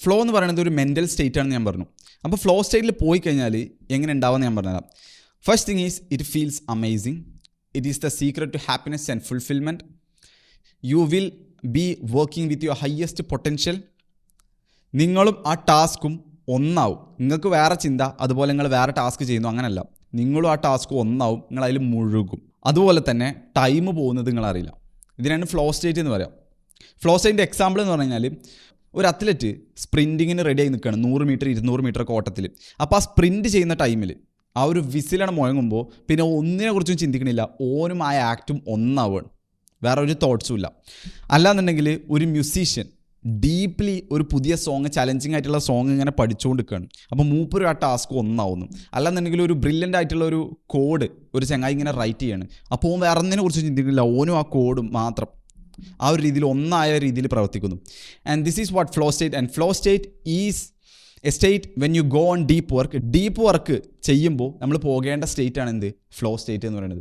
Flow എന്ന് പറയുന്നത് ഒരു മെൻ്റൽ സ്റ്റേറ്റ് ആണെന്ന് ഞാൻ പറഞ്ഞു. അപ്പോൾ ഫ്ലോ സ്റ്റേറ്റിൽ പോയി കഴിഞ്ഞാൽ എങ്ങനെ ഉണ്ടാവുമെന്ന് ഞാൻ പറഞ്ഞുതരാം. First thing is it feels amazing. It is the secret to happiness and fulfilment. You will be working with your highest potential. നിങ്ങളും ആ ടാസ്കും ഒന്നാവും. നിങ്ങൾക്ക് വേറെ ചിന്ത, അതുപോലെ നിങ്ങൾ വേറെ ടാസ്ക് ചെയ്യുന്നു, അങ്ങനെയല്ല. നിങ്ങളും ആ ടാസ്ക് ഒന്നാവും, നിങ്ങൾ അതിൽ മുഴുകും. അതുപോലെ തന്നെ ടൈം പോകുന്നത് നിങ്ങളറിയില്ല. ഇതിനാണ് ഫ്ലോ സ്റ്റേറ്റ് എന്ന് പറയാം. ഫ്ലോ സ്റ്റേറ്റിൻ്റെ എക്സാമ്പിൾ എന്ന് പറഞ്ഞു കഴിഞ്ഞാൽ ഒരു അത്ലറ്റ് സ്പ്രിൻറ്റിങ്ങിന് റെഡി ആയി നിൽക്കുകയാണ് 100 മീറ്റർ 200 മീറ്റർ ഒക്കെ ഓട്ടത്തിൽ. അപ്പോൾ ആ സ്പ്രിൻറ്റ് ചെയ്യുന്ന ടൈമിൽ ആ ഒരു വിസിലാണ് മുഴങ്ങുമ്പോൾ പിന്നെ ഒന്നിനെ കുറിച്ചും ചിന്തിക്കണില്ല, ഓനും ആ ആക്റ്റും ഒന്നാവുകയാണ്, വേറെ ഒരു തോട്ട്സും ഇല്ല. അല്ലാന്നുണ്ടെങ്കിൽ ഒരു മ്യൂസീഷ്യൻ ഡീപ്ലി ഒരു പുതിയ സോങ്, ചലഞ്ചിങ് ആയിട്ടുള്ള സോങ് ഇങ്ങനെ പഠിച്ചുകൊണ്ടിരിക്കുകയാണ്. അപ്പോൾ മൂപ്പര് ആ ടാസ്ക് ഒന്നാവുന്നു. അല്ലാന്നുണ്ടെങ്കിൽ ഒരു ബ്രില്യൻ്റ് ആയിട്ടുള്ള ഒരു കോഡ് ഒരു ചങ്ങായി ഇങ്ങനെ റൈറ്റ് ചെയ്യാണ്. അപ്പോൾ ഓൻ വേറെ ഒന്നിനെ കുറിച്ച് ചിന്തിക്കുന്നില്ല, ഓനും ആ കോഡും മാത്രം ആ ഒരു രീതിയിൽ ഒന്നായ രീതിയിൽ പ്രവർത്തിക്കുന്നു. And this is what flow state. And flow state is A state when you go on deep work. Deep work ചെയ്യുമ്പോൾ നമ്മൾ പോകേണ്ട സ്റ്റേറ്റ് ആണ് എന്ത്? ഫ്ലോ സ്റ്റേറ്റ് എന്ന് പറയുന്നത്.